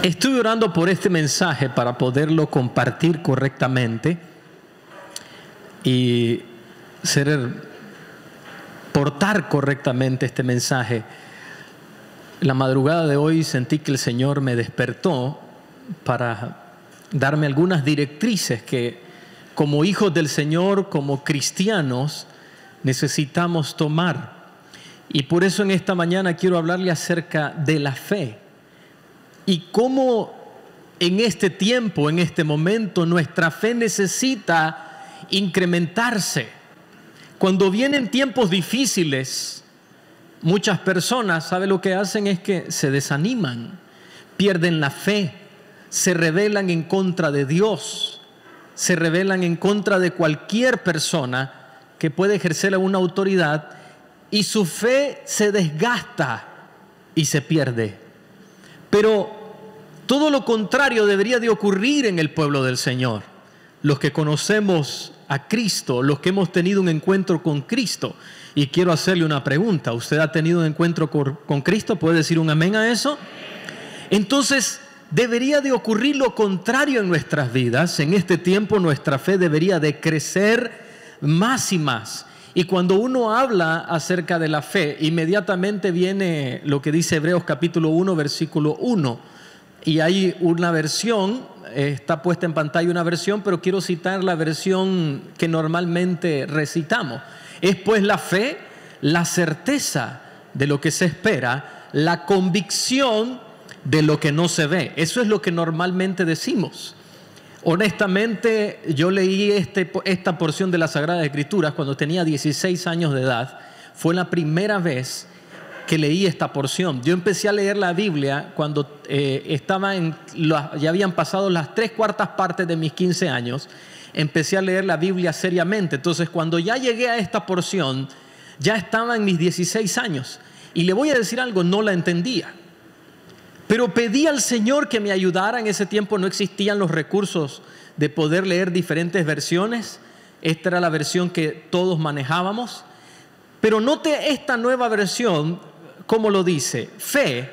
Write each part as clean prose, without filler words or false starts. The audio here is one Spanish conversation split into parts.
Estuve orando por este mensaje para poderlo compartir correctamente y portar correctamente este mensaje. La madrugada de hoy sentí que el Señor me despertó para darme algunas directrices que como hijos del Señor, como cristianos, necesitamos tomar. Y por eso en esta mañana quiero hablarle acerca de la fe y cómo en este tiempo, en este momento, nuestra fe necesita incrementarse. Cuando vienen tiempos difíciles, muchas personas, ¿sabe lo que hacen? Es que se desaniman, pierden la fe, se rebelan en contra de Dios, se rebelan en contra de cualquier persona que puede ejercer una autoridad y su fe se desgasta y se pierde. Pero todo lo contrario debería de ocurrir en el pueblo del Señor. Los que conocemos a Cristo, los que hemos tenido un encuentro con Cristo. Y quiero hacerle una pregunta. ¿Usted ha tenido un encuentro con Cristo? ¿Puede decir un amén a eso? Entonces, debería de ocurrir lo contrario en nuestras vidas. En este tiempo nuestra fe debería de crecer más y más. Y cuando uno habla acerca de la fe, inmediatamente viene lo que dice Hebreos capítulo 1, versículo 1. Y hay una versión, está puesta en pantalla una versión, pero quiero citar la versión que normalmente recitamos. Es pues la fe, la certeza de lo que se espera, la convicción de lo que no se ve. Eso es lo que normalmente decimos. Honestamente, yo leí esta porción de las Sagradas Escrituras cuando tenía 16 años de edad. Fue la primera vez que leí esta porción. Yo empecé a leer la Biblia cuando ya habían pasado las 3/4 partes de mis 15 años. Empecé a leer la Biblia seriamente. Entonces, cuando ya llegué a esta porción, ya estaba en mis 16 años. Y le voy a decir algo, no la entendía. Pero pedí al Señor que me ayudara. En ese tiempo no existían los recursos de poder leer diferentes versiones. Esta era la versión que todos manejábamos. Pero note esta nueva versión, como lo dice. Fe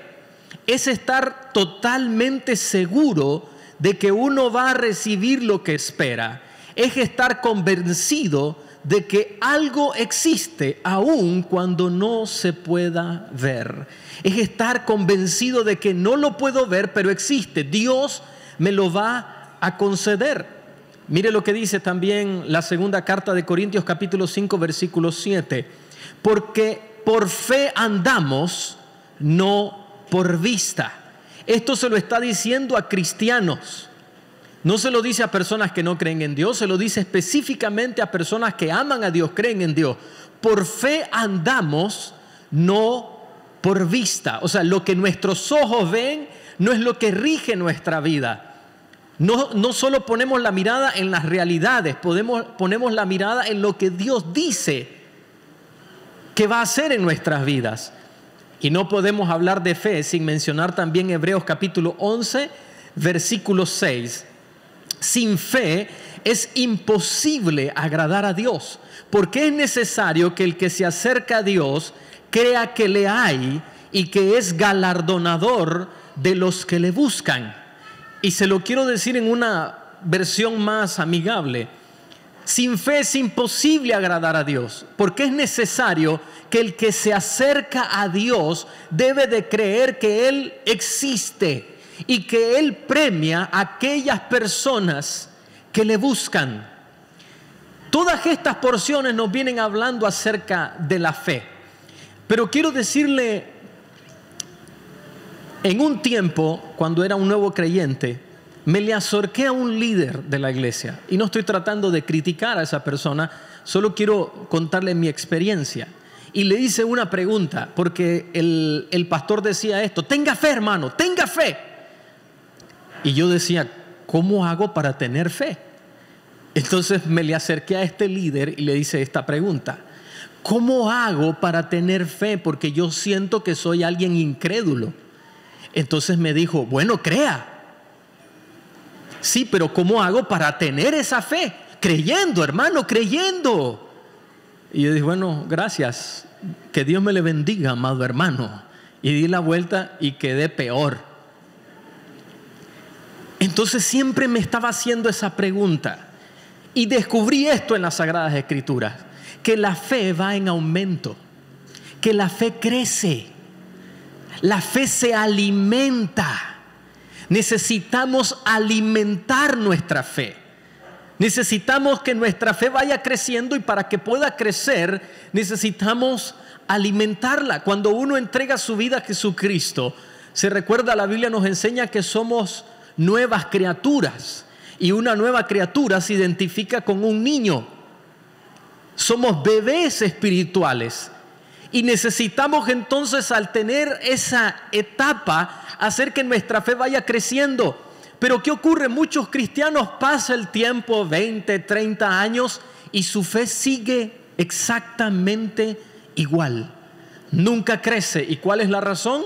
es estar totalmente seguro de que uno va a recibir lo que espera. Es estar convencido de que algo existe aun cuando no se pueda ver. Es estar convencido de que no lo puedo ver, pero existe. Dios me lo va a conceder. Mire lo que dice también la segunda carta de Corintios capítulo 5 versículo 7. Porque por fe andamos, no por vista. Esto se lo está diciendo a cristianos. No se lo dice a personas que no creen en Dios, se lo dice específicamente a personas que aman a Dios, creen en Dios. Por fe andamos, no por vista. O sea, lo que nuestros ojos ven no es lo que rige nuestra vida. No solo ponemos la mirada en las realidades, ponemos la mirada en lo que Dios dice que va a hacer en nuestras vidas. Y no podemos hablar de fe sin mencionar también Hebreos capítulo 11, versículo 6. Sin fe es imposible agradar a Dios, porque es necesario que el que se acerca a Dios crea que le hay y que es galardonador de los que le buscan. Y se lo quiero decir en una versión más amigable. Sin fe es imposible agradar a Dios, porque es necesario que el que se acerca a Dios debe de creer que Él existe y que Él premia a aquellas personas que le buscan. Todas estas porciones nos vienen hablando acerca de la fe. Pero quiero decirle, en un tiempo, cuando era un nuevo creyente, me le acerqué a un líder de la iglesia. Y no estoy tratando de criticar a esa persona, solo quiero contarle mi experiencia. Y le hice una pregunta, porque el pastor decía esto: tenga fe, hermano, tenga fe. Y yo decía, ¿cómo hago para tener fe? Entonces me le acerqué a este líder y le hice esta pregunta: ¿cómo hago para tener fe? Porque yo siento que soy alguien incrédulo. Entonces me dijo, bueno, crea. Sí, pero ¿cómo hago para tener esa fe? Creyendo, hermano, creyendo. Y yo dije, bueno, gracias. Que Dios me le bendiga, amado hermano. Y di la vuelta y quedé peor. Entonces siempre me estaba haciendo esa pregunta. Y descubrí esto en las Sagradas Escrituras, que la fe va en aumento, que la fe crece, la fe se alimenta. Necesitamos alimentar nuestra fe. Necesitamos que nuestra fe vaya creciendo, y para que pueda crecer necesitamos alimentarla. Cuando uno entrega su vida a Jesucristo, se recuerda, la Biblia nos enseña que somos nuevas criaturas, y una nueva criatura se identifica con un niño. Somos bebés espirituales, y necesitamos entonces, al tener esa etapa, hacer que nuestra fe vaya creciendo. Pero ¿qué ocurre? Muchos cristianos pasan el tiempo, 20, 30 años, y su fe sigue exactamente igual. Nunca crece. ¿Y cuál es la razón?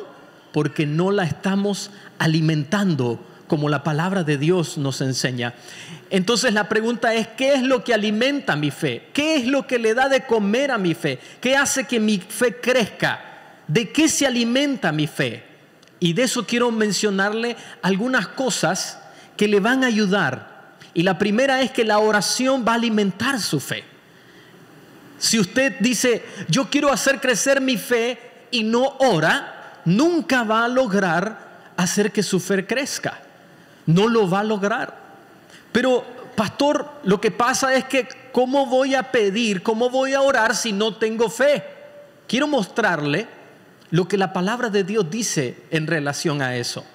Porque no la estamos alimentando como la palabra de Dios nos enseña. Entonces la pregunta es, ¿qué es lo que alimenta mi fe? ¿Qué es lo que le da de comer a mi fe? ¿Qué hace que mi fe crezca? ¿De qué se alimenta mi fe? Y de eso quiero mencionarle algunas cosas que le van a ayudar. Y la primera es que la oración va a alimentar su fe. Si usted dice, yo quiero hacer crecer mi fe, y no ora, nunca va a lograr hacer que su fe crezca. No lo va a lograr. Pero, pastor, lo que pasa es que ¿cómo voy a pedir, cómo voy a orar si no tengo fe? Quiero mostrarle lo que la palabra de Dios dice en relación a eso.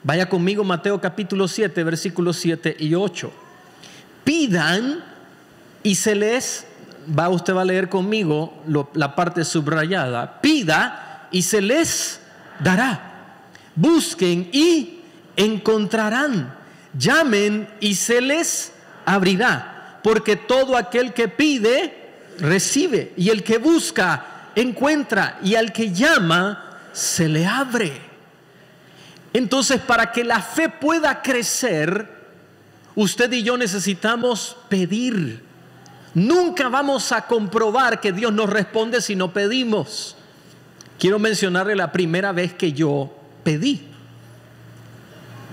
Vaya conmigo, Mateo capítulo 7, versículos 7 y 8. Pidan y se les, usted va a leer conmigo la parte subrayada. Pida y se les dará. Busquen y encontrarán. Llamen y se les abrirá. Porque todo aquel que pide, recibe. Y el que busca, encuentra, y al que llama se le abre. Entonces, para que la fe pueda crecer, usted y yo necesitamos pedir. Nunca vamos a comprobar que Dios nos responde si no pedimos. Quiero mencionarle la primera vez que yo pedí.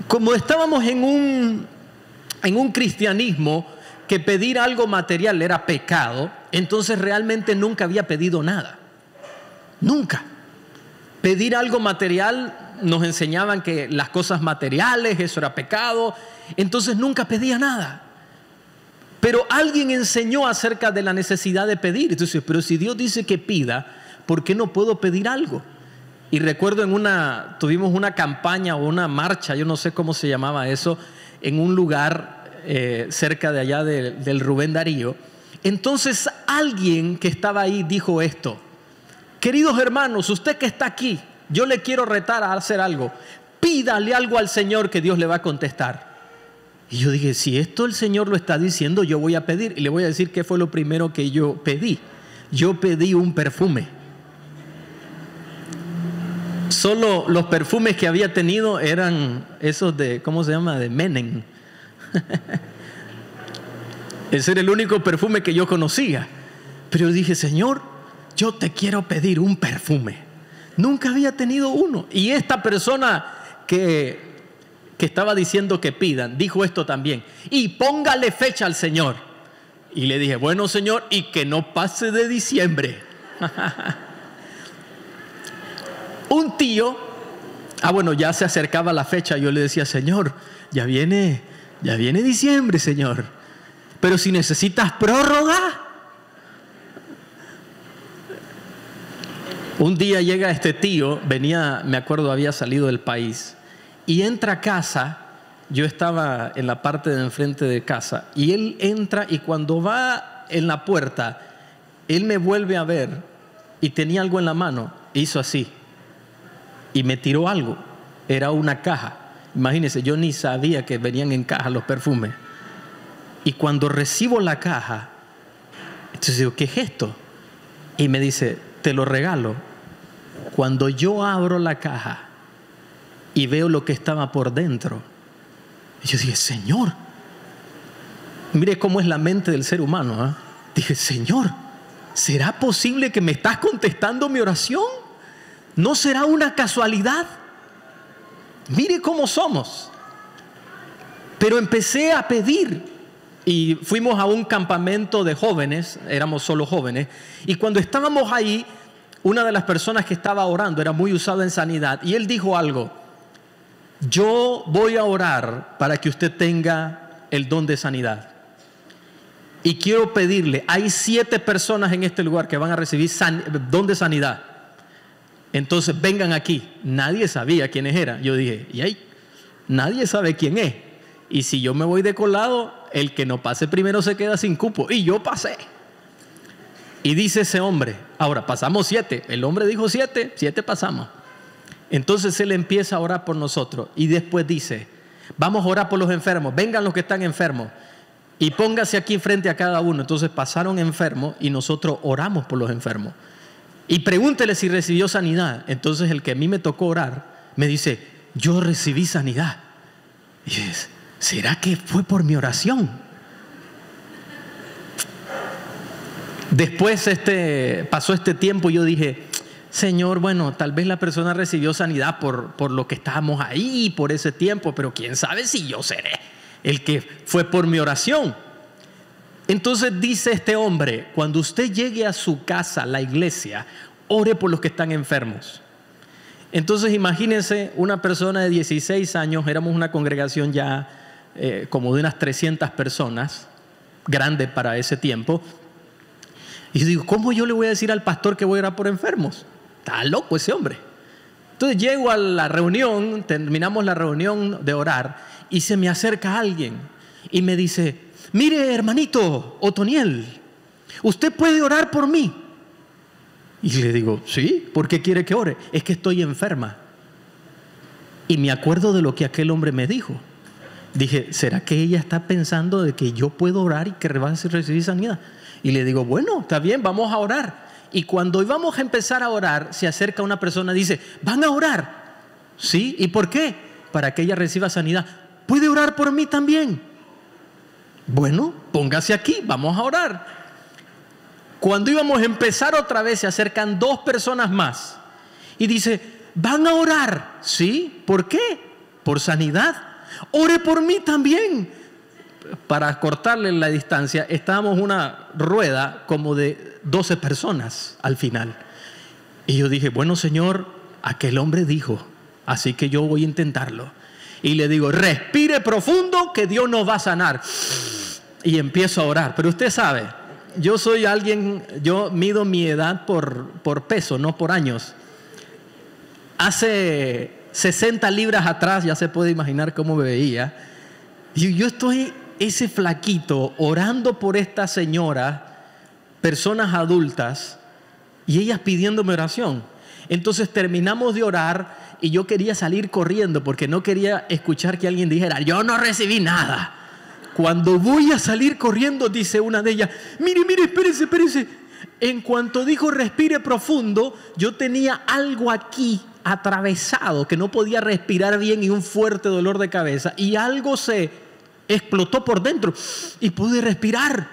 Como estábamos en un cristianismo que pedir algo material era pecado, entonces realmente nunca había pedido nada. Nunca. Pedir algo material, nos enseñaban que las cosas materiales, eso era pecado. Entonces nunca pedía nada. Pero alguien enseñó acerca de la necesidad de pedir. Entonces, pero si Dios dice que pida, ¿por qué no puedo pedir algo? Y recuerdo tuvimos una campaña o una marcha, yo no sé cómo se llamaba eso, en un lugar cerca de allá del Rubén Darío. Entonces alguien que estaba ahí dijo esto: queridos hermanos, usted que está aquí, yo le quiero retar a hacer algo. Pídale algo al Señor que Dios le va a contestar. Y yo dije, si esto el Señor lo está diciendo, yo voy a pedir. Y le voy a decir qué fue lo primero que yo pedí. Yo pedí un perfume. Solo los perfumes que había tenido eran esos de, ¿cómo se llama? De Menem. Ese era el único perfume que yo conocía. Pero yo dije, Señor, yo te quiero pedir un perfume. Nunca había tenido uno. Y esta persona que estaba diciendo que pidan, dijo esto también: y póngale fecha al Señor. Y le dije, bueno, Señor, y que no pase de diciembre. Un tío, ya se acercaba la fecha. Yo le decía, Señor, ya viene diciembre, Señor. Pero si necesitas prórroga. Un día llega este tío, me acuerdo, había salido del país, y entra a casa. Yo estaba en la parte de enfrente de casa, y él entra, y cuando va en la puerta, él me vuelve a ver, y tenía algo en la mano, hizo así, y me tiró algo. Era una caja. Imagínense, yo ni sabía que venían en caja los perfumes. Y cuando recibo la caja, entonces digo, ¿qué es esto? Y me dice, te lo regalo. Cuando yo abro la caja y veo lo que estaba por dentro, yo dije, Señor, mire cómo es la mente del ser humano, ¿eh? Dije, Señor, ¿será posible que me estás contestando mi oración? ¿No será una casualidad? Mire cómo somos. Pero empecé a pedir y fuimos a un campamento de jóvenes, éramos solo jóvenes, y cuando estábamos ahí, una de las personas que estaba orando era muy usada en sanidad y él dijo algo: yo voy a orar para que usted tenga el don de sanidad. Y quiero pedirle, hay 7 personas en este lugar que van a recibir don de sanidad. Entonces vengan aquí. Nadie sabía quiénes eran. Yo dije, y ahí, nadie sabe quién es. Y si yo me voy de colado, el que no pase primero se queda sin cupo. Y yo pasé. Y dice ese hombre, ahora pasamos 7. El hombre dijo 7, 7 pasamos. Entonces él empieza a orar por nosotros. Y después dice, vamos a orar por los enfermos. Vengan los que están enfermos. Y póngase aquí frente a cada uno. Entonces pasaron enfermos y nosotros oramos por los enfermos. Y pregúntele si recibió sanidad. Entonces el que a mí me tocó orar me dice, yo recibí sanidad. Y dices, ¿será que fue por mi oración? Después pasó este tiempo y yo dije, Señor, bueno, tal vez la persona recibió sanidad por lo que estábamos ahí, por ese tiempo, pero quién sabe si yo seré el que fue por mi oración. Entonces dice este hombre, cuando usted llegue a su casa, la iglesia, ore por los que están enfermos. Entonces imagínense una persona de 16 años, éramos una congregación ya como de unas 300 personas, grande para ese tiempo. Y yo digo, ¿cómo yo le voy a decir al pastor que voy a orar por enfermos? Está loco ese hombre. Entonces llego a la reunión, terminamos la reunión de orar y se me acerca alguien y me dice, mire hermanito Otoniel, ¿usted puede orar por mí? Y le digo, sí, ¿por qué quiere que ore? Es que estoy enferma. Y me acuerdo de lo que aquel hombre me dijo. Dije, ¿será que ella está pensando de que yo puedo orar y que va a recibir sanidad? Y le digo, bueno, está bien, vamos a orar. Y cuando íbamos a empezar a orar, se acerca una persona y dice, ¿van a orar? Sí, ¿y por qué? Para que ella reciba sanidad. ¿Puede orar por mí también? Bueno, póngase aquí, vamos a orar. Cuando íbamos a empezar otra vez, se acercan 2 personas más. Y dice, ¿van a orar? Sí, ¿por qué? Por sanidad. Ore por mí también. Para cortarle la distancia, estábamos una rueda como de 12 personas al final. Y yo dije, bueno, Señor, aquel hombre dijo, así que yo voy a intentarlo. Y le digo, respire profundo que Dios nos va a sanar. Y empiezo a orar. Pero usted sabe, yo soy alguien, yo mido mi edad por peso, no por años. Hace 60 libras atrás, ya se puede imaginar cómo me veía. Y yo estoy ese flaquito orando por esta señora, personas adultas, y ellas pidiéndome oración. Entonces terminamos de orar y yo quería salir corriendo porque no quería escuchar que alguien dijera, yo no recibí nada. Cuando voy a salir corriendo, dice una de ellas, mire, espérese. En cuanto dijo respire profundo, yo tenía algo aquí atravesado que no podía respirar bien y un fuerte dolor de cabeza, y algo se explotó por dentro y pude respirar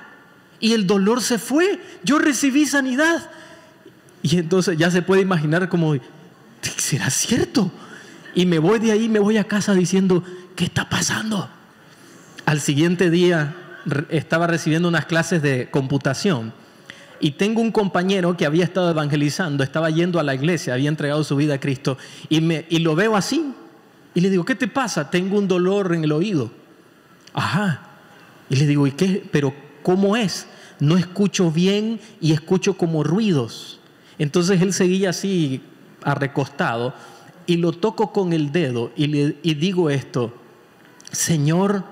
y el dolor se fue. Yo recibí sanidad. Y entonces ya se puede imaginar como, ¿será cierto? Y me voy de ahí, me voy a casa diciendo, ¿qué está pasando? Al siguiente día estaba recibiendo unas clases de computación y tengo un compañero que había estado evangelizando, estaba yendo a la iglesia, había entregado su vida a Cristo y lo veo así y le digo, ¿qué te pasa? Tengo un dolor en el oído. Ajá. Y le digo, ¿y qué? ¿Pero cómo es? No escucho bien y escucho como ruidos. Entonces él seguía así recostado y lo toco con el dedo y digo esto, Señor,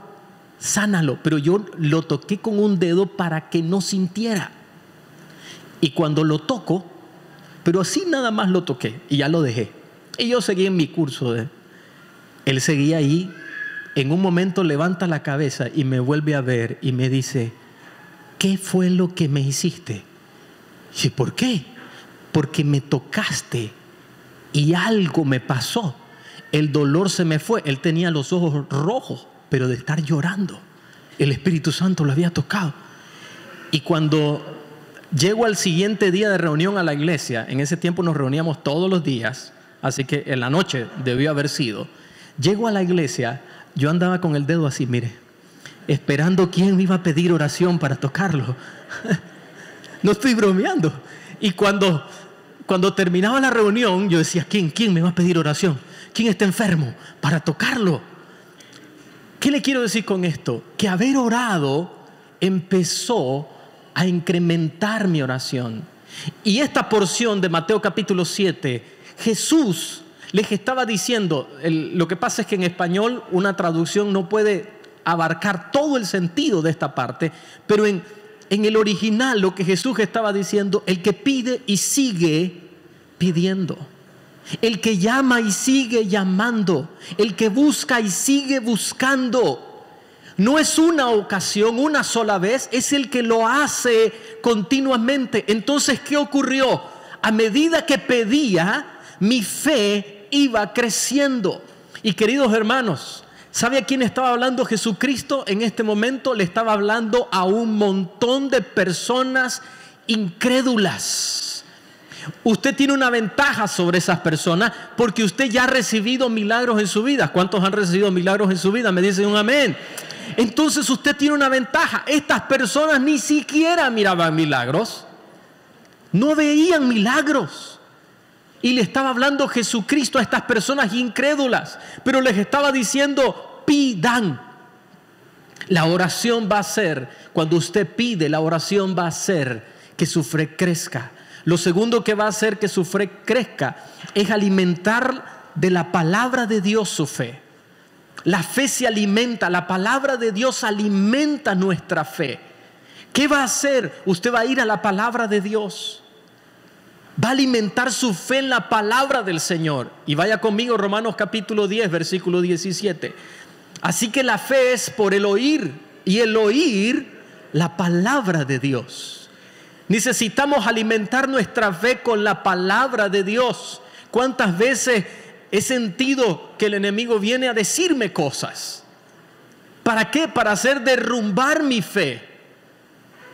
sánalo. Pero yo lo toqué con un dedo para que no sintiera. Y cuando lo toco, pero así nada más lo toqué y ya lo dejé. Y yo seguí en mi curso. Él seguía ahí. En un momento levanta la cabeza y me vuelve a ver y me dice, ¿qué fue lo que me hiciste? Y dice, ¿por qué? Porque me tocaste y algo me pasó. El dolor se me fue. Él tenía los ojos rojos, pero de estar llorando. El Espíritu Santo lo había tocado. Y cuando llego al siguiente día de reunión a la iglesia, en ese tiempo nos reuníamos todos los días, así que en la noche debió haber sido. Llego a la iglesia, yo andaba con el dedo así, mire, esperando quién me iba a pedir oración para tocarlo. No estoy bromeando. Y cuando terminaba la reunión, yo decía, ¿quién me va a pedir oración? ¿Quién está enfermo para tocarlo? ¿Qué le quiero decir con esto? Que haber orado empezó a incrementar mi oración. Y esta porción de Mateo capítulo 7, Jesús les estaba diciendo, lo que pasa es que en español una traducción no puede abarcar todo el sentido de esta parte, pero en el original lo que Jesús estaba diciendo, el que pide y sigue pidiendo, el que llama y sigue llamando, el que busca y sigue buscando. No es una ocasión, una sola vez, es el que lo hace continuamente. Entonces, ¿qué ocurrió? A medida que pedía, mi fe iba creciendo. Y queridos hermanos, ¿sabe a quién estaba hablando Jesucristo en este momento? Le estaba hablando a un montón de personas incrédulas. Usted tiene una ventaja sobre esas personas porque usted ya ha recibido milagros en su vida. ¿Cuántos han recibido milagros en su vida? Me dicen un amén. Entonces usted tiene una ventaja. Estas personas ni siquiera miraban milagros, no veían milagros. Y le estaba hablando Jesucristo a estas personas incrédulas, pero les estaba diciendo, pidan. La oración va a ser, cuando usted pide, la oración va a hacer que su fe crezca. Lo segundo que va a hacer que su fe crezca es alimentar de la palabra de Dios su fe. La fe se alimenta, la palabra de Dios alimenta nuestra fe. ¿Qué va a hacer? Usted va a ir a la palabra de Dios. Va a alimentar su fe en la palabra del Señor. Y vaya conmigo, Romanos capítulo 10, versículo 17. Así que la fe es por el oír, y el oír la palabra de Dios. Necesitamos alimentar nuestra fe con la palabra de Dios. ¿Cuántas veces he sentido que el enemigo viene a decirme cosas? ¿Para qué? Para hacer derrumbar mi fe.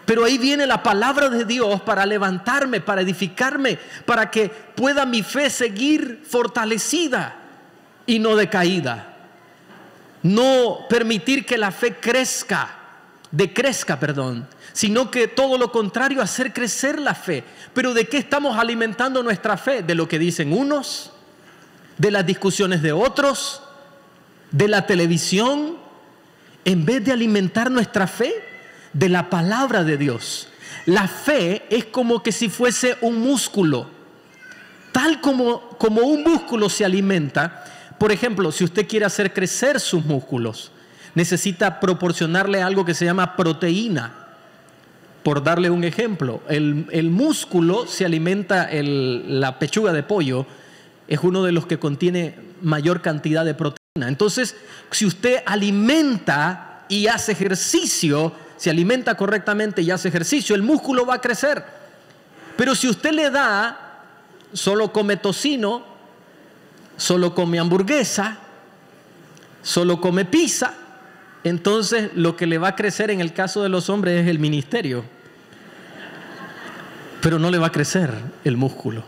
Pero ahí viene la palabra de Dios para levantarme, para edificarme, para que pueda mi fe seguir fortalecida y no decaída. No permitir que la fe decrezca, sino que todo lo contrario, hacer crecer la fe. Pero ¿de qué estamos alimentando nuestra fe? ¿De lo que dicen unos? ¿De las discusiones de otros? ¿De la televisión? En vez de alimentar nuestra fe de la palabra de Dios. La fe es como que si fuese un músculo. Tal como un músculo se alimenta. Por ejemplo, si usted quiere hacer crecer sus músculos, necesita proporcionarle algo que se llama proteína. Por darle un ejemplo, el músculo se alimenta, la pechuga de pollo es uno de los que contiene mayor cantidad de proteína. Entonces, si usted alimenta y hace ejercicio, se alimenta correctamente y hace ejercicio, el músculo va a crecer. Pero si usted le da, solo come tocino, solo come hamburguesa, solo come pizza, entonces lo que le va a crecer en el caso de los hombres es el ministerio, pero no le va a crecer el músculo.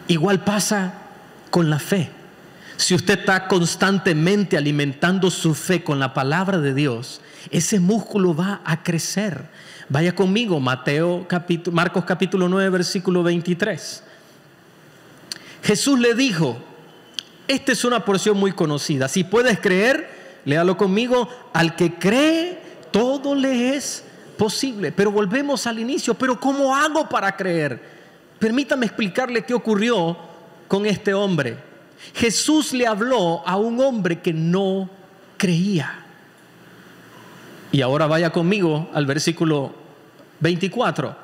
Igual pasa con la fe. Si usted está constantemente alimentando su fe con la palabra de Dios, ese músculo va a crecer. Vaya conmigo, Marcos capítulo 9, versículo 23. Jesús le dijo, esta es una porción muy conocida. Si puedes creer, léalo conmigo, al que cree, todo le es posible. Pero volvemos al inicio, pero ¿cómo hago para creer? Permítame explicarle qué ocurrió con este hombre. Jesús le habló a un hombre que no creía. Y ahora vaya conmigo al versículo 24.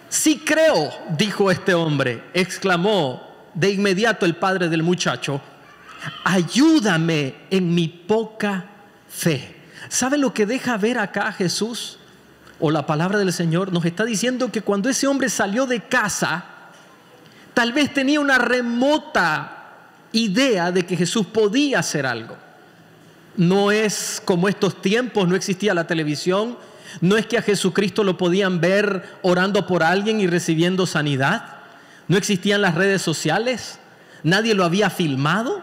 Sí creo, dijo este hombre, exclamó de inmediato el padre del muchacho, ayúdame en mi poca fe. ¿Sabe lo que deja ver acá Jesús? O la palabra del Señor nos está diciendo que cuando ese hombre salió de casa, tal vez tenía una remota idea de que Jesús podía hacer algo. No es como estos tiempos, no existía la televisión, no es que a Jesucristo lo podían ver orando por alguien y recibiendo sanidad, no existían las redes sociales, nadie lo había filmado.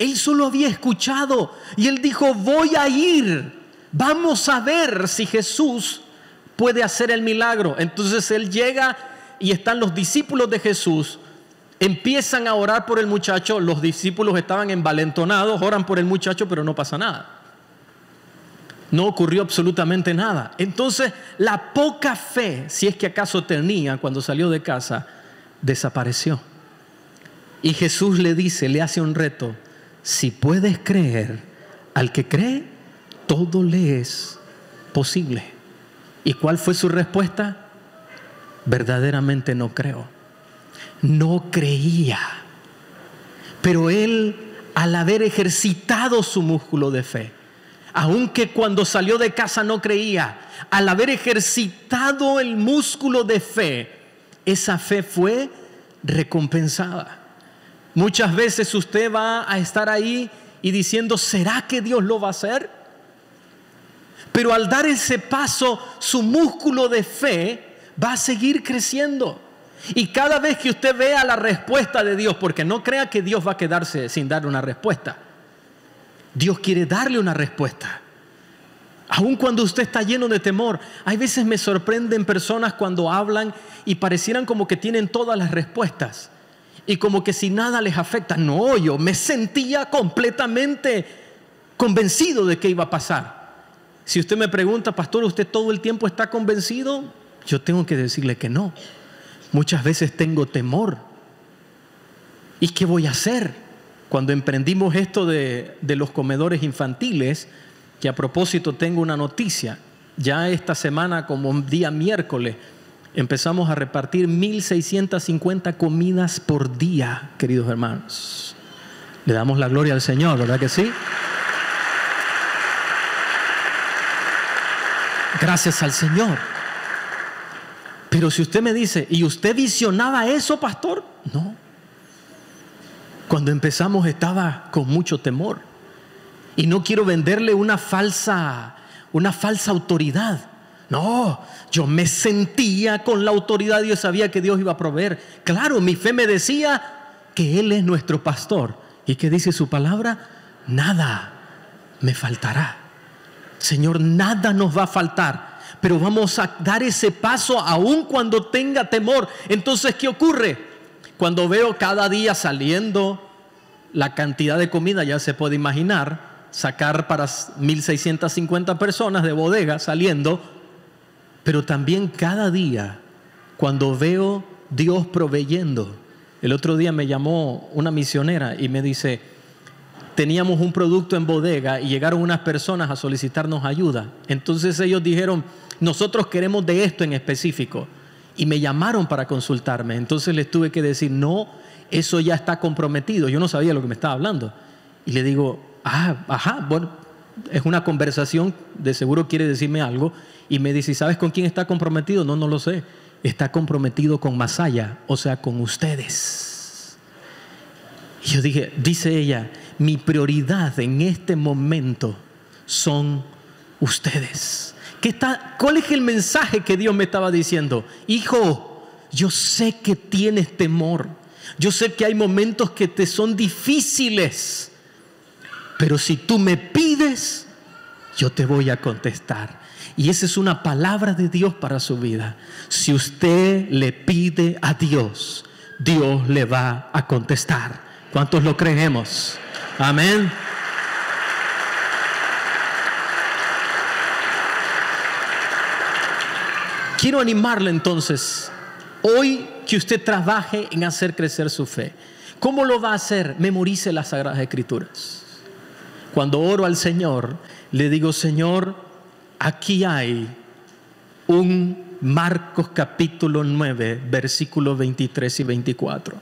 Él solo había escuchado y él dijo, voy a ir. Vamos a ver si Jesús puede hacer el milagro. Entonces él llega y están los discípulos de Jesús. Empiezan a orar por el muchacho. Los discípulos estaban envalentonados, oran por el muchacho, pero no pasa nada. No ocurrió absolutamente nada. Entonces la poca fe, si es que acaso tenía cuando salió de casa, desapareció. Y Jesús le dice, le hace un reto: si puedes creer, al que cree, todo le es posible. ¿Y cuál fue su respuesta? Verdaderamente no creo. No creía. Pero él, al haber ejercitado su músculo de fe, aunque cuando salió de casa no creía, al haber ejercitado el músculo de fe, esa fe fue recompensada. Muchas veces usted va a estar ahí y diciendo, ¿será que Dios lo va a hacer? Pero al dar ese paso, su músculo de fe va a seguir creciendo. Y cada vez que usted vea la respuesta de Dios, porque no crea que Dios va a quedarse sin darle una respuesta. Dios quiere darle una respuesta. Aun cuando usted está lleno de temor. Hay veces me sorprenden personas cuando hablan y parecieran como que tienen todas las respuestas. Y como que si nada les afecta. No, yo me sentía completamente convencido de que iba a pasar. Si usted me pregunta, pastor, ¿usted todo el tiempo está convencido? Yo tengo que decirle que no. Muchas veces tengo temor. ¿Y qué voy a hacer? Cuando emprendimos esto de los comedores infantiles, que a propósito tengo una noticia, ya esta semana como día miércoles, empezamos a repartir 1,650 comidas por día, queridos hermanos. Le damos la gloria al Señor, ¿verdad que sí? Gracias al Señor. Pero si usted me dice, ¿y usted visionaba eso, pastor? No. Cuando empezamos estaba con mucho temor. Y no quiero venderle una falsa autoridad. No, yo me sentía con la autoridad y yo sabía que Dios iba a proveer. Claro, mi fe me decía que Él es nuestro pastor. ¿Y qué dice su palabra? Nada me faltará. Señor, nada nos va a faltar. Pero vamos a dar ese paso aun cuando tenga temor. Entonces, ¿qué ocurre? Cuando veo cada día saliendo la cantidad de comida, ya se puede imaginar, sacar para 1,650 personas de bodega saliendo. Pero también cada día, cuando veo Dios proveyendo. El otro día me llamó una misionera y me dice, teníamos un producto en bodega y llegaron unas personas a solicitarnos ayuda. Entonces ellos dijeron, nosotros queremos de esto en específico. Y me llamaron para consultarme. Entonces les tuve que decir, no, eso ya está comprometido. Yo no sabía lo que me estaba hablando. Y le digo, bueno, es una conversación, de seguro quiere decirme algo. Y me dice, ¿sabes con quién está comprometido? No lo sé. Está comprometido con Masaya, o sea, con ustedes. Y yo dije, dice ella, mi prioridad en este momento son ustedes. ¿Cuál es el mensaje que Dios me estaba diciendo? Hijo, yo sé que tienes temor. Yo sé que hay momentos que te son difíciles. Pero si tú me pides, yo te voy a contestar. Y esa es una palabra de Dios para su vida. Si usted le pide a Dios, Dios le va a contestar. ¿Cuántos lo creemos? Amén. Quiero animarle entonces, hoy que usted trabaje en hacer crecer su fe. ¿Cómo lo va a hacer? Memorice las Sagradas Escrituras. Cuando oro al Señor, le digo, Señor, aquí hay un Marcos capítulo 9, versículos 23 y 24.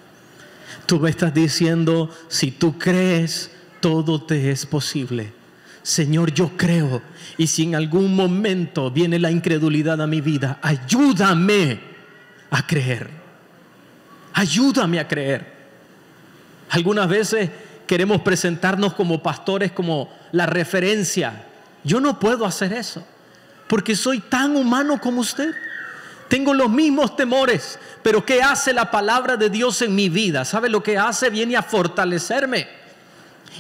Tú me estás diciendo, si tú crees, todo te es posible. Señor, yo creo, y si en algún momento viene la incredulidad a mi vida, ayúdame a creer. Ayúdame a creer. Algunas veces queremos presentarnos como pastores, como la referencia. Yo no puedo hacer eso, porque soy tan humano como usted. Tengo los mismos temores, pero ¿qué hace la palabra de Dios en mi vida? ¿Sabe lo que hace? Viene a fortalecerme.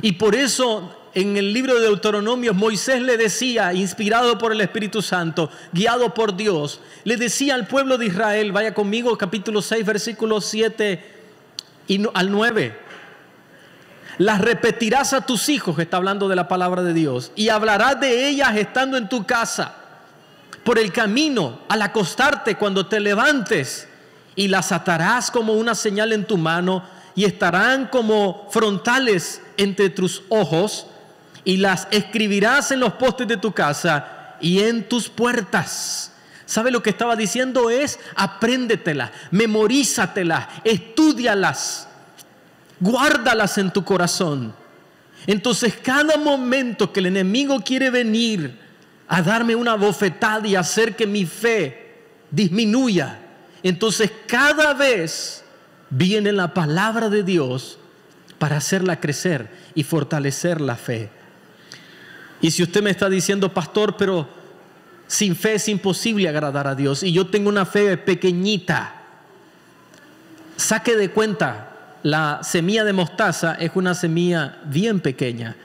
Y por eso en el libro de Deuteronomio Moisés le decía, inspirado por el Espíritu Santo, guiado por Dios, le decía al pueblo de Israel, vaya conmigo, capítulo 6, versículos 7 al 9. Las repetirás a tus hijos, está hablando de la palabra de Dios, y hablarás de ellas estando en tu casa, por el camino, al acostarte, cuando te levantes, y las atarás como una señal en tu mano, y estarán como frontales entre tus ojos, y las escribirás en los postes de tu casa y en tus puertas. ¿Sabe lo que estaba diciendo? Es apréndetelas, memorízatelas, estúdialas, guárdalas en tu corazón. Entonces cada momento que el enemigo quiere venir a darme una bofetada y hacer que mi fe disminuya, entonces cada vez viene la palabra de Dios para hacerla crecer y fortalecer la fe. Y si usted me está diciendo, pastor, pero sin fe es imposible agradar a Dios, y yo tengo una fe pequeñita, saque de cuenta, la semilla de mostaza es una semilla bien pequeña.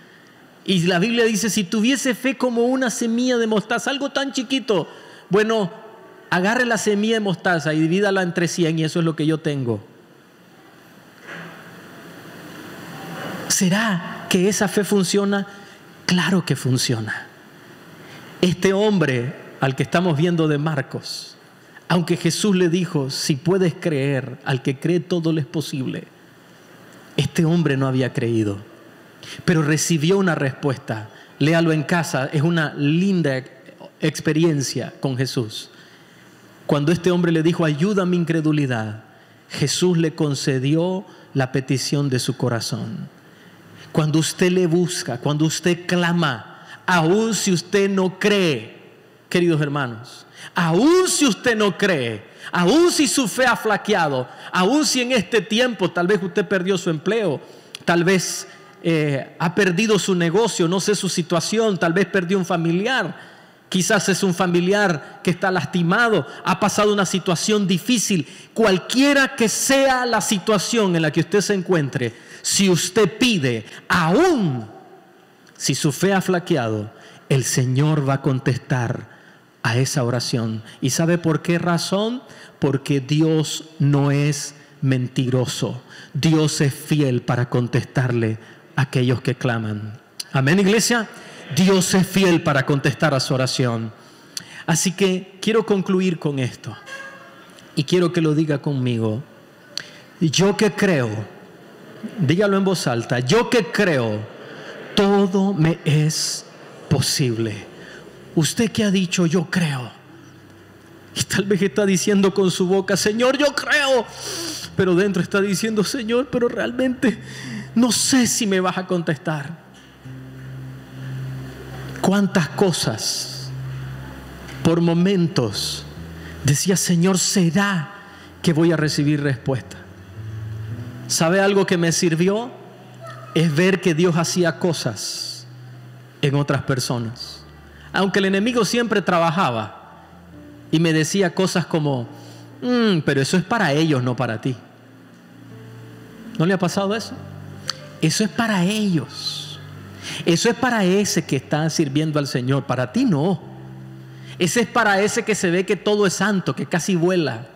Y la Biblia dice, si tuviese fe como una semilla de mostaza, algo tan chiquito, bueno, agarre la semilla de mostaza y divídala entre 100 y eso es lo que yo tengo. ¿Será que esa fe funciona? Claro que funciona. Este hombre al que estamos viendo de Marcos, aunque Jesús le dijo, si puedes creer, al que cree todo le es posible, este hombre no había creído, pero recibió una respuesta. Léalo en casa, es una linda experiencia con Jesús. Cuando este hombre le dijo, ayuda a mi incredulidad, Jesús le concedió la petición de su corazón. Cuando usted le busca, cuando usted clama, aun si usted no cree, queridos hermanos, aun si usted no cree, aun si su fe ha flaqueado, aun si en este tiempo tal vez usted perdió su empleo, tal vez ha perdido su negocio, no sé su situación, tal vez perdió un familiar, quizás es un familiar que está lastimado, ha pasado una situación difícil, cualquiera que sea la situación en la que usted se encuentre, si usted pide, aún si su fe ha flaqueado, el Señor va a contestar a esa oración. ¿Y sabe por qué razón? Porque Dios no es mentiroso. Dios es fiel para contestarle a aquellos que claman. Amén, iglesia. Dios es fiel para contestar a su oración. Así que quiero concluir con esto. Y quiero que lo diga conmigo. Yo que creo, dígalo en voz alta, yo que creo, todo me es posible. Usted que ha dicho, yo creo, y tal vez está diciendo con su boca, Señor, yo creo, pero dentro está diciendo, Señor, pero realmente no sé si me vas a contestar. Cuántas cosas por momentos decía, Señor, ¿será que voy a recibir respuesta? ¿Sabe algo que me sirvió? Es ver que Dios hacía cosas en otras personas. Aunque el enemigo siempre trabajaba y me decía cosas como, pero eso es para ellos, no para ti. ¿No le ha pasado eso? Eso es para ellos. Eso es para ese que está sirviendo al Señor. Para ti no. Ese es para ese que se ve que todo es santo, que casi vuela.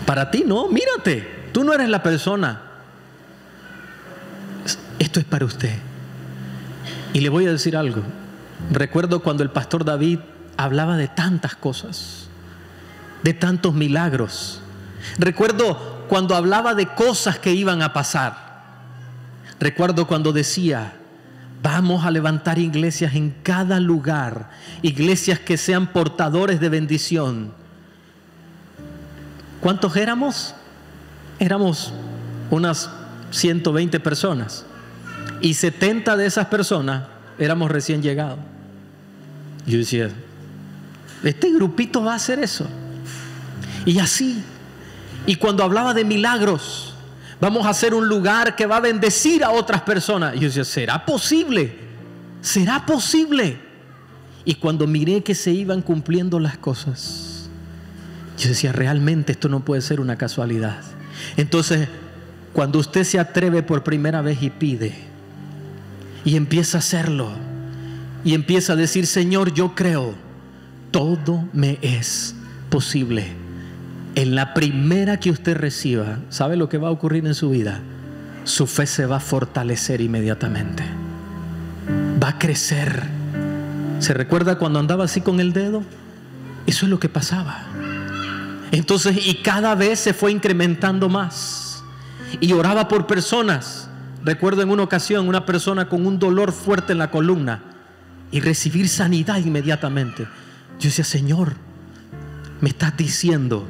Para ti no, mírate, tú no eres la persona. Esto es para usted. Y le voy a decir algo. Recuerdo cuando el pastor David hablaba de tantas cosas, de tantos milagros. Recuerdo cuando hablaba de cosas que iban a pasar. Recuerdo cuando decía, vamos a levantar iglesias en cada lugar, iglesias que sean portadores de bendición. ¿Cuántos éramos? Éramos unas 120 personas. Y 70 de esas personas éramos recién llegados. Yo decía, este grupito va a hacer eso. Y así. Y cuando hablaba de milagros, vamos a hacer un lugar que va a bendecir a otras personas. Y yo decía, ¿será posible? ¿Será posible? Y cuando miré que se iban cumpliendo las cosas, yo decía, realmente esto no puede ser una casualidad. Entonces Cuando usted se atreve por primera vez y pide, y empieza a hacerlo, y empieza a decir: Señor, yo creo, todo me es posible. En la primera que usted reciba, ¿sabe lo que va a ocurrir en su vida? Su fe se va a fortalecer inmediatamente. Va a crecer. ¿Se recuerda cuando andaba así con el dedo? Eso es lo que pasaba. Entonces, y cada vez se fue incrementando más. Y oraba por personas. Recuerdo en una ocasión una persona con un dolor fuerte en la columna y recibir sanidad inmediatamente. Yo decía: Señor, me estás diciendo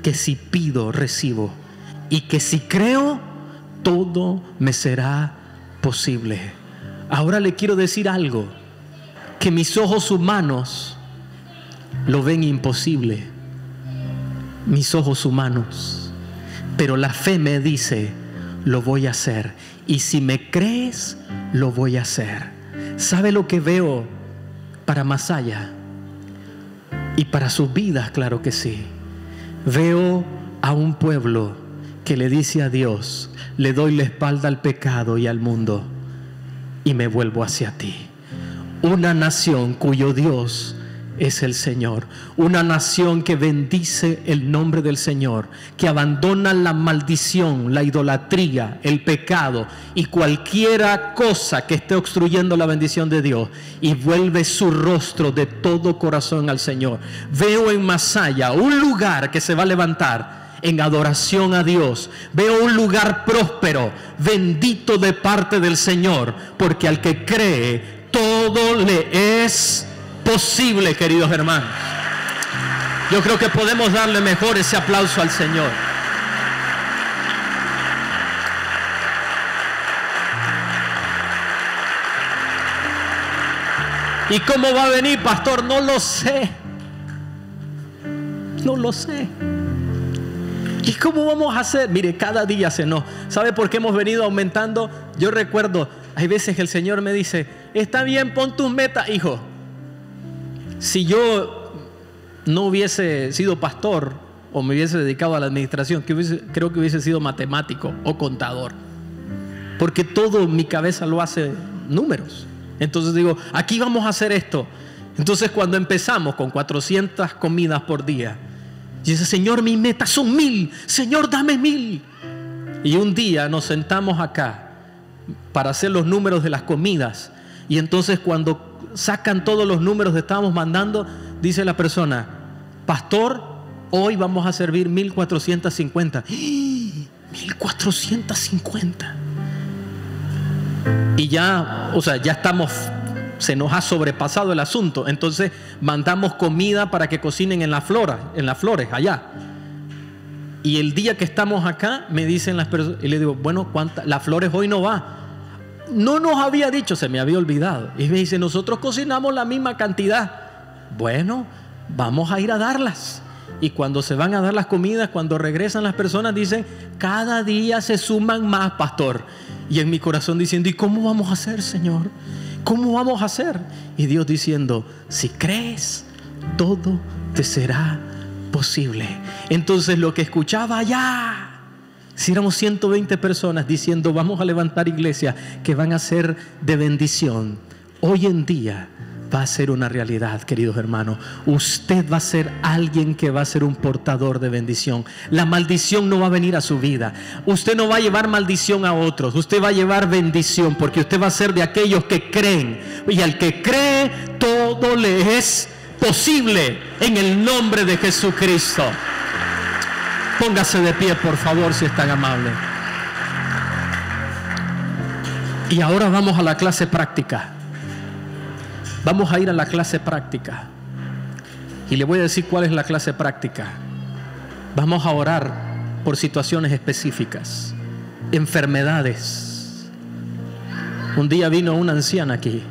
que si pido, recibo, y que si creo, todo me será posible. Ahora le quiero decir algo, que mis ojos humanos lo ven imposible, mis ojos humanos, pero la fe me dice: lo voy a hacer, y si me crees, lo voy a hacer. ¿Sabe lo que veo para Masaya? Y para sus vidas, claro que sí. Veo a un pueblo que le dice a Dios: le doy la espalda al pecado y al mundo y me vuelvo hacia ti. Una nación cuyo Dios es el Señor. Una nación que bendice el nombre del Señor, que abandona la maldición, la idolatría, el pecado y cualquiera cosa que esté obstruyendo la bendición de Dios, y vuelve su rostro de todo corazón al Señor. Veo en Masaya un lugar que se va a levantar en adoración a Dios. Veo un lugar próspero, bendito de parte del Señor, porque al que cree, todo le es posible, queridos hermanos. Yo creo que podemos darle mejor ese aplauso al Señor. ¿Y cómo va a venir, pastor? No lo sé. No lo sé. ¿Y cómo vamos a hacer? Mire, cada día se nos... ¿Sabe por qué hemos venido aumentando? Yo recuerdo, hay veces que el Señor me dice: está bien, pon tus metas, hijo. Si yo no hubiese sido pastor o me hubiese dedicado a la administración, creo que hubiese sido matemático o contador, porque todo en mi cabeza lo hace números. Entonces digo: aquí vamos a hacer esto. Entonces, cuando empezamos con 400 comidas por día, yo decía: Señor, mi meta son 1000. Señor, dame 1000. Y un día nos sentamos acá para hacer los números de las comidas, y entonces cuando sacan todos los números que estábamos mandando, dice la persona: pastor, hoy vamos a servir 1450. 1450. Y ya, o sea, ya estamos, se nos ha sobrepasado el asunto. Entonces mandamos comida para que cocinen en las flores allá. Y el día que estamos acá, me dicen las personas, y le digo: bueno, las flores hoy no va. No nos había dicho, se me había olvidado. Y me dice: nosotros cocinamos la misma cantidad. Bueno, vamos a ir a darlas. Y cuando se van a dar las comidas, cuando regresan las personas, dicen: cada día se suman más, pastor. Y en mi corazón diciendo: ¿y cómo vamos a hacer, Señor? ¿Cómo vamos a hacer? Y Dios diciendo: si crees, todo te será posible. Entonces, lo que escuchaba allá, si éramos 120 personas diciendo: vamos a levantar iglesias que van a ser de bendición, hoy en día va a ser una realidad, queridos hermanos. Usted va a ser alguien que va a ser un portador de bendición. La maldición no va a venir a su vida. Usted no va a llevar maldición a otros. Usted va a llevar bendición, porque usted va a ser de aquellos que creen. Y al que cree, todo le es posible en el nombre de Jesucristo. Póngase de pie, por favor, si es tan amable. Y ahora vamos a la clase práctica. Vamos a ir a la clase práctica. Y le voy a decir cuál es la clase práctica. Vamos a orar por situaciones específicas, enfermedades. Un día vino una anciana aquí,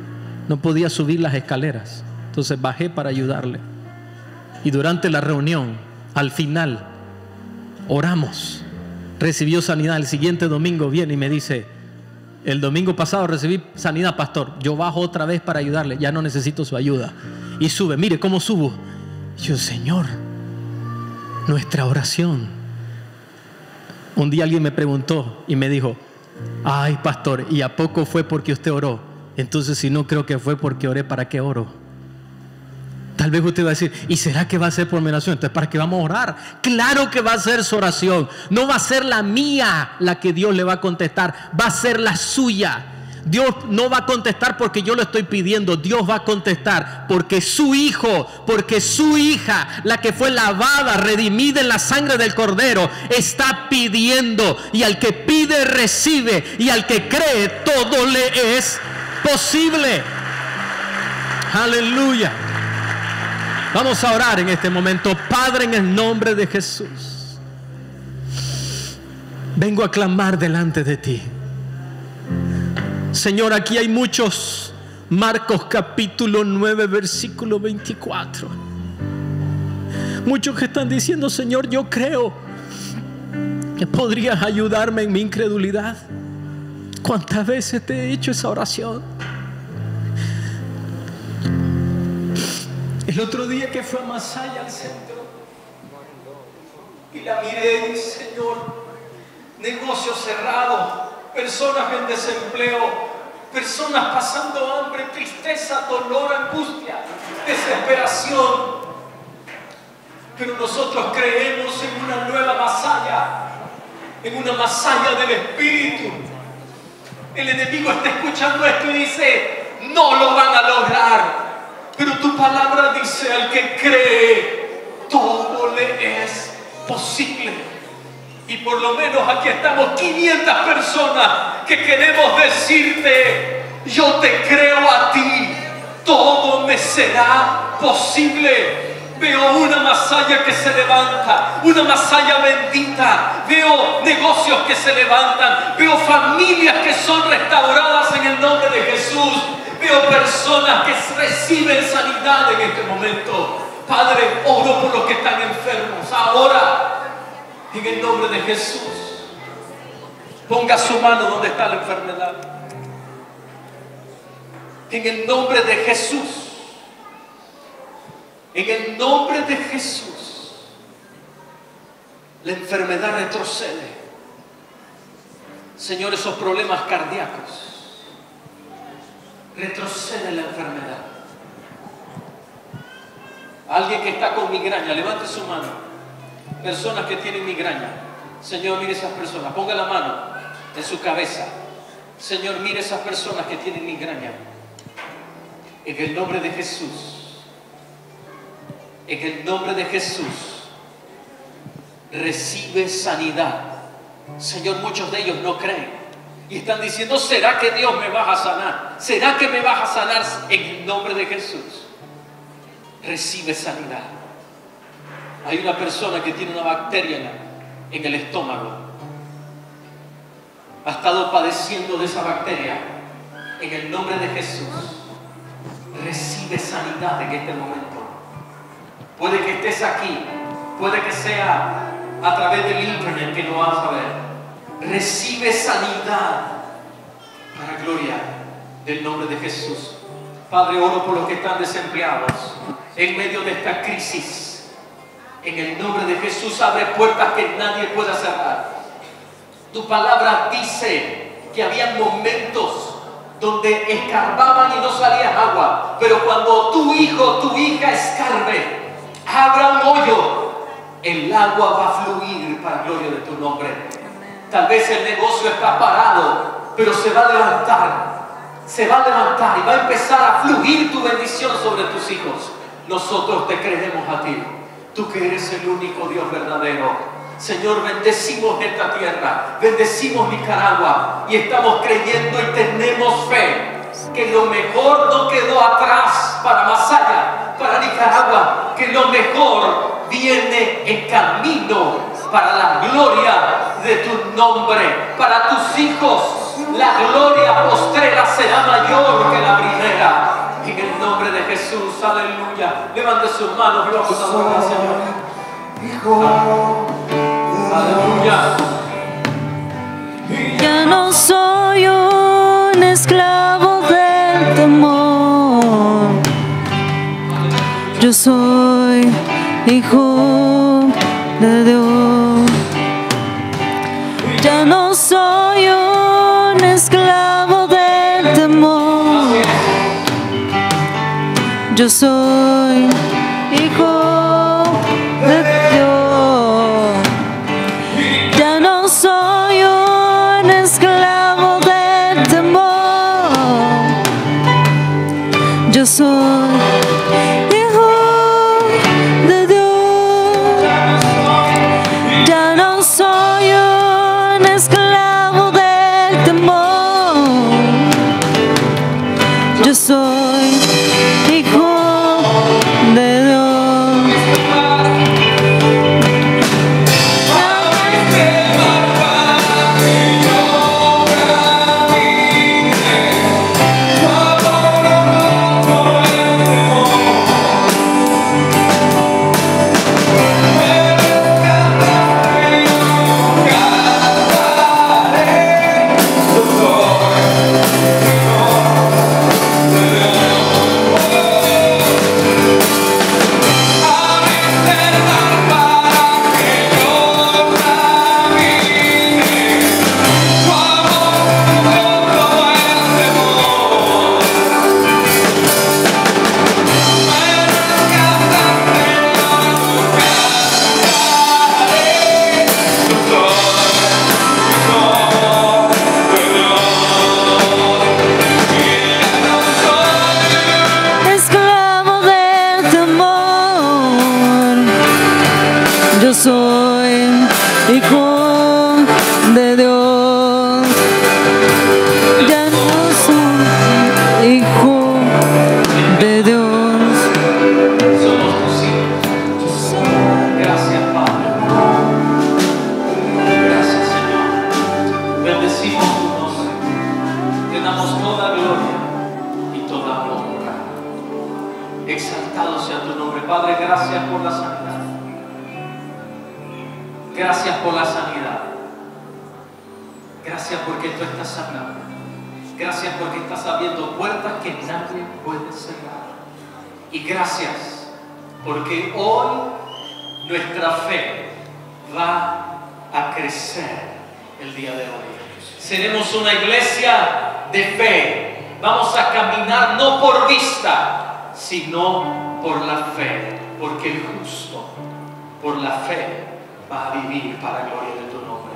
no podía subir las escaleras. Entonces bajé para ayudarle. Y durante la reunión, al final, oramos. Recibió sanidad. El siguiente domingo viene y me dice: el domingo pasado recibí sanidad, pastor. Yo bajo otra vez para ayudarle. Ya no necesito su ayuda. Y sube. Mire cómo subo. Yo: Señor, nuestra oración Un día alguien me preguntó y me dijo: ay, pastor, ¿y a poco fue porque usted oró? Entonces, si no creo que fue porque oré, ¿para qué oro? Tal vez usted va a decir: ¿y será que va a ser por mi oración? Entonces, ¿para qué vamos a orar? Claro que va a ser su oración. No va a ser la mía la que Dios le va a contestar, va a ser la suya. Dios no va a contestar porque yo lo estoy pidiendo. Dios va a contestar porque su hijo, porque su hija, la que fue lavada, redimida en la sangre del Cordero, está pidiendo. Y al que pide, recibe. Y al que cree, todo le es posible. Aleluya. Vamos a orar en este momento. Padre, en el nombre de Jesús, vengo a clamar delante de ti. Señor, aquí hay muchos. Marcos capítulo 9 versículo 24. Muchos que están diciendo: Señor, yo creo que podrías ayudarme en mi incredulidad. ¿Cuántas veces te he hecho esa oración? El otro día que fue a Masaya al centro y la miré, Señor, negocio cerrado, personas en desempleo, personas pasando hambre, tristeza, dolor, angustia, desesperación. Pero nosotros creemos en una nueva Masaya, en una Masaya del Espíritu. El enemigo está escuchando esto y dice: no lo van a lograr. Pero tu palabra dice: al que cree, todo le es posible. Y por lo menos aquí estamos 500 personas que queremos decirte: yo te creo a ti, todo me será posible. Veo una Masaya que se levanta, una Masaya bendita. Veo negocios que se levantan, veo familias que son restauradas en el nombre de Jesús. Veo personas que reciben sanidad en este momento. Padre, oro por los que están enfermos ahora, en el nombre de Jesús. Ponga su mano donde está la enfermedad. En el nombre de Jesús. En el nombre de Jesús. La enfermedad retrocede. Señor, esos problemas cardíacos, retrocede la enfermedad. Alguien que está con migraña, levante su mano. Personas que tienen migraña. Señor, mire esas personas. Ponga la mano en su cabeza. Señor, mire esas personas que tienen migraña. En el nombre de Jesús. En el nombre de Jesús. Recibe sanidad. Señor, muchos de ellos no creen y están diciendo: ¿será que Dios me va a sanar? ¿Será que me vas a sanar? En el nombre de Jesús, recibe sanidad. Hay una persona que tiene una bacteria en el estómago. Ha estado padeciendo de esa bacteria. En el nombre de Jesús, recibe sanidad en este momento. Puede que estés aquí, puede que sea a través del internet que lo vas a ver. Recibe sanidad para gloria del nombre de Jesús. Padre, oro por los que están desempleados en medio de esta crisis. En el nombre de Jesús, abre puertas que nadie pueda cerrar. Tu palabra dice que había momentos donde escarbaban y no salía agua, pero cuando tu hijo, tu hija escarbe, abra un hoyo, el agua va a fluir para gloria de tu nombre. Tal vez el negocio está parado, pero se va a levantar. Se va a levantar y va a empezar a fluir tu bendición sobre tus hijos. Nosotros te creemos a ti. Tú que eres el único Dios verdadero. Señor, bendecimos esta tierra, bendecimos Nicaragua y estamos creyendo y tenemos fe que lo mejor no quedó atrás para Masaya, para Nicaragua, que lo mejor viene en camino para la gloria de tu nombre, para tus hijos. La gloria postrera será mayor que la primera. En el nombre de Jesús, aleluya. Levante sus manos y vamos a adorar al Señor. Hijo, aleluya. Ya no soy un esclavo del temor. Yo soy hijo de Dios. no soy un esclavo del temor. Yo soy hijo de Dios. Ya no soy un esclavo del temor. Yo soy hijo de Dios. Ya no soy un esclavo del temor. Yo soy hijo de Dios. Esclavo del temor. Yo soy hijo de Dios. Ya no soy hijo de Dios. Somos tus hijos. Gracias, Padre. Gracias, Señor. Bendecimos tu nombre. Te damos toda gloria y toda honra. Exaltado sea tu nombre. Padre, gracias por la sanidad. Gracias por la sanidad. Gracias porque tú estás sanando. Gracias porque estás abriendo puertas que nadie puede cerrar. Y gracias porque hoy nuestra fe va a crecer el día de hoy. Seremos una iglesia de fe. Vamos a caminar no por vista, sino por la fe. Porque el justo, por la fe, va a vivir para la gloria de tu nombre.